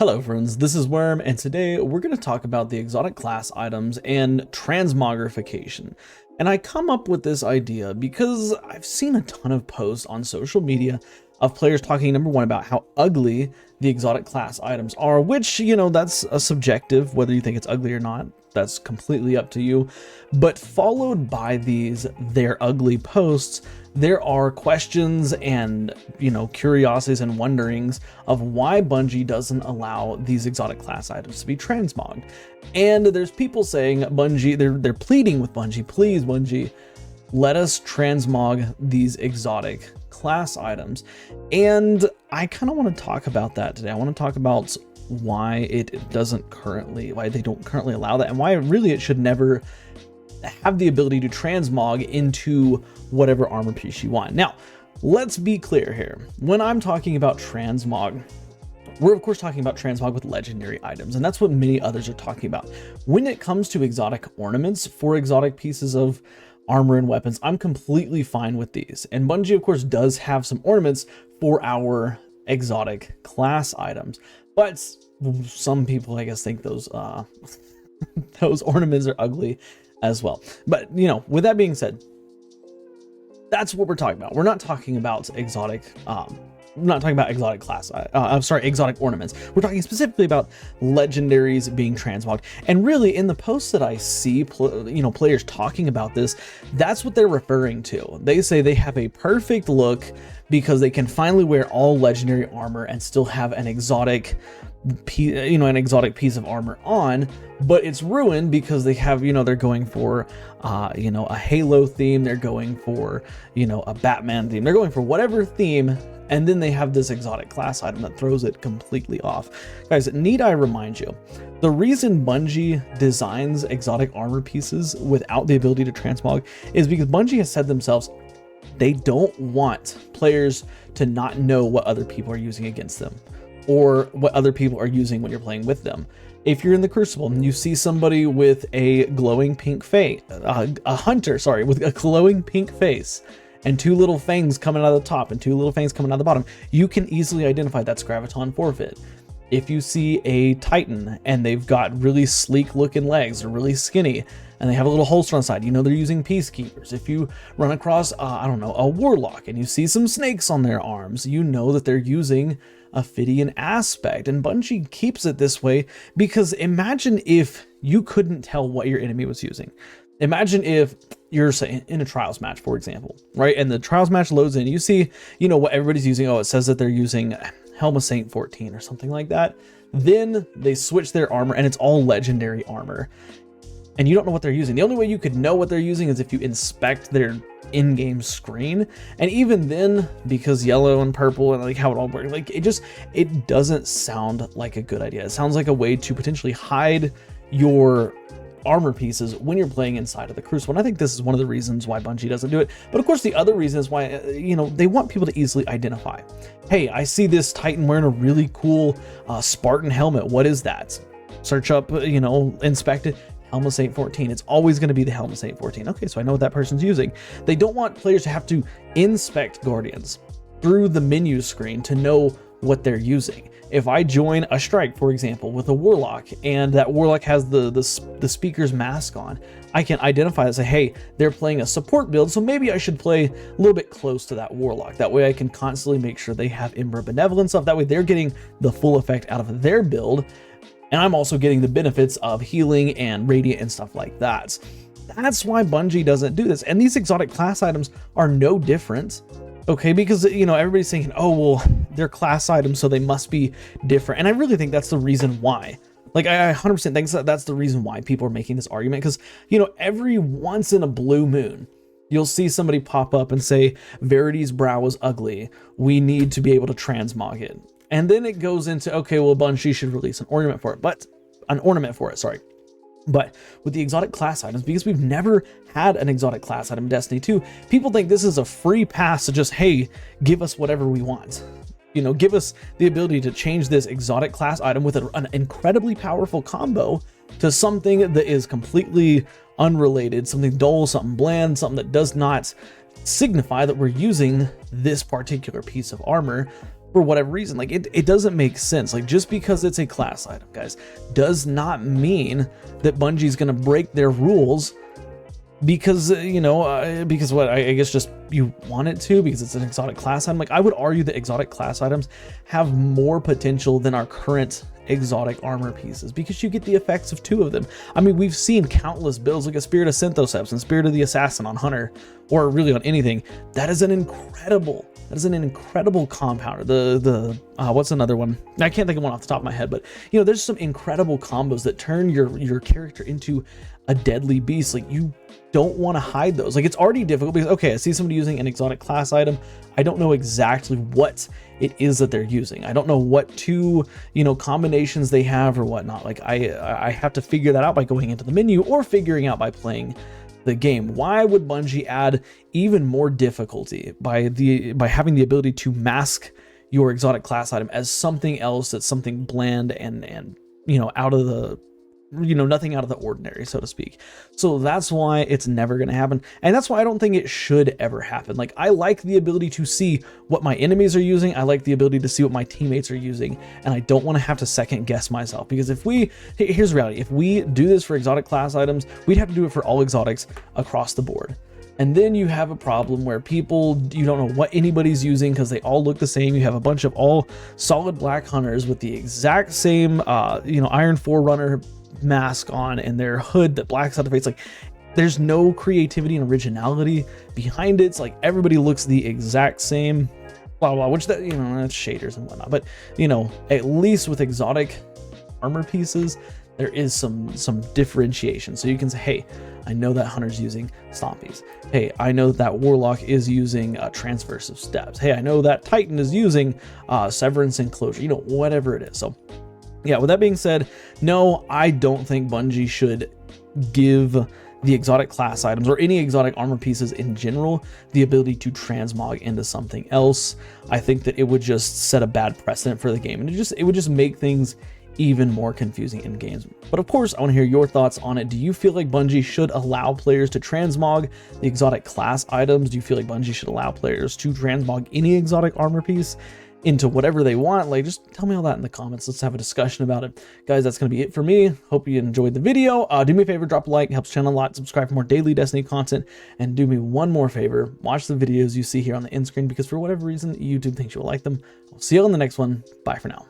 Hello friends, this is Worm, and today we're going to talk about the exotic class items and transmogrification. And I come up with this idea because I've seen a ton of posts on social media of players talking, number one, about how ugly the exotic class items are, which, that's a subjective, whether you think it's ugly or not. That's completely up to you. But followed by these they're ugly posts, there are questions and, curiosities and wonderings of why Bungie doesn't allow these exotic class items to be transmogged. And there's people saying Bungie, they're pleading with Bungie, please Bungie, let us transmog these exotic class items. And I kind of want to talk about that today. I want to talk about why they don't currently allow that, and why really it should never have the ability to transmog into whatever armor piece you want. Now, let's be clear here. When I'm talking about transmog, we're of course talking about transmog with legendary items, and that's what many others are talking about. When it comes to exotic ornaments for exotic pieces of armor and weapons, I'm completely fine with these. And Bungie, of course, does have some ornaments for our exotic class items, but some people, I guess, think those those ornaments are ugly as well. But with that being said, that's what we're talking about. We're not talking about exotic exotic ornaments. We're talking specifically about legendaries being transmogged. And really, in the posts that I see, players talking about this, that's what they're referring to. They say they have a perfect look because they can finally wear all legendary armor and still have an exotic piece of armor on, but it's ruined because they have, they're going for, a Halo theme, they're going for, a Batman theme, they're going for whatever theme, and then they have this exotic class item that throws it completely off. Guys, need I remind you, the reason Bungie designs exotic armor pieces without the ability to transmog is because Bungie has said themselves, they don't want players to not know what other people are using against them, or what other people are using when you're playing with them. If you're in the Crucible and you see somebody with a glowing pink face, a hunter, with a glowing pink face and two little fangs coming out of the top and two little fangs coming out of the bottom, you can easily identify that's Graviton Forfeit. If you see a Titan and they've got really sleek looking legs, they're really skinny, and they have a little holster on the side, they're using Peacekeepers. If you run across, a Warlock and you see some snakes on their arms, that they're using a Phidian aspect. And Bungie keeps it this way because imagine if you couldn't tell what your enemy was using. Imagine if you're, say, in a Trials match, for example, right? And the Trials match loads in, you see, what everybody's using. Oh, it says that they're using Helm of Saint 14 or something like that. Then they switch their armor and it's all legendary armor. And you don't know what they're using. The only way you could know what they're using is if you inspect their in-game screen. And even then, because yellow and purple and how it all works, it doesn't sound like a good idea. It sounds like a way to potentially hide your armor pieces when you're playing inside of the Crucible. And I think this is one of the reasons why Bungie doesn't do it. But of course, the other reason is why, they want people to easily identify. Hey, I see this Titan wearing a really cool Spartan helmet. What is that? Search up, inspect it. Helm of Saint 14. It's always going to be the Helm of Saint 14. Okay, so I know what that person's using. They don't want players to have to inspect Guardians through the menu screen to know what they're using. If I join a strike, for example, with a Warlock, and that Warlock has the speaker's mask on, I can identify and say, hey, they're playing a support build, so maybe I should play a little bit close to that Warlock. That way I can constantly make sure they have Ember Benevolence stuff. That way they're getting the full effect out of their build, and I'm also getting the benefits of healing and radiant and stuff like that. That's why Bungie doesn't do this. And these exotic class items are no different. Okay, because, everybody's thinking, oh, well, they're class items, so they must be different. And I really think that's the reason why. I 100% think that's the reason why people are making this argument. Because, every once in a blue moon, you'll see somebody pop up and say, Verity's brow is ugly. We need to be able to transmog it. And then it goes into, okay, well, Bungie should release an ornament for it. But with the exotic class items, because we've never had an exotic class item in Destiny 2, people think this is a free pass to just, hey, give us whatever we want. Give us the ability to change this exotic class item with an incredibly powerful combo to something that is completely unrelated, something dull, something bland, something that does not signify that we're using this particular piece of armor. for whatever reason. Like it doesn't make sense. Like just because it's a class item, guys, does not mean that Bungie's going to break their rules because because what, I guess just you want it to, because it's an exotic class item. Like I would argue that exotic class items have more potential than our current exotic armor pieces, because you get the effects of 2 of them. I mean, we've seen countless builds like a Spirit of Synthoceps and Spirit of the Assassin on Hunter, or really on anything. That is an incredible compounder. The what's another one? I can't think of one off the top of my head, but there's some incredible combos that turn your character into a deadly beast. Like you don't want to hide those. Like it's already difficult because, okay, I see somebody using an exotic class item. I don't know exactly what it is that they're using. I don't know what 2 combinations they have or whatnot. Like I have to figure that out by going into the menu or figuring out by playing the game. Why would Bungie add even more difficulty by having the ability to mask your exotic class item as something else, that's something bland and out of the nothing out of the ordinary, so to speak? So that's why it's never going to happen, and that's why I don't think it should ever happen. Like I like the ability to see what my enemies are using, I like the ability to see what my teammates are using, and I don't want to have to second guess myself. Because here's the reality: if we do this for exotic class items, we'd have to do it for all exotics across the board. And then you have a problem where you don't know what anybody's using because they all look the same. You have a bunch of all solid black hunters with the exact same Iron Forerunner mask on and their hood that blacks out the face. Like there's no creativity and originality behind it. It's like everybody looks the exact same, blah blah, which that's shaders and whatnot. But at least with exotic armor pieces, there is some differentiation. So you can say, hey, I know that hunter's using stompies. Hey, I know that warlock is using transversive steps. Hey, I know that titan is using severance enclosure, whatever it is. So yeah, with that being said, no, I don't think Bungie should give the exotic class items or any exotic armor pieces in general the ability to transmog into something else. I think that it would just set a bad precedent for the game, and it would just make things even more confusing in games. But of course, I want to hear your thoughts on it. Do you feel like Bungie should allow players to transmog the exotic class items? Do you feel like Bungie should allow players to transmog any exotic armor piece into whatever they want? Like, just tell me all that in the comments. Let's have a discussion about it. Guys, that's going to be it for me. Hope you enjoyed the video. Do me a favor, drop a like, it helps the channel a lot. Subscribe for more daily Destiny content, and do me one more favor, watch the videos you see here on the end screen, because for whatever reason, YouTube thinks you'll like them. I'll see you on the next one. Bye for now.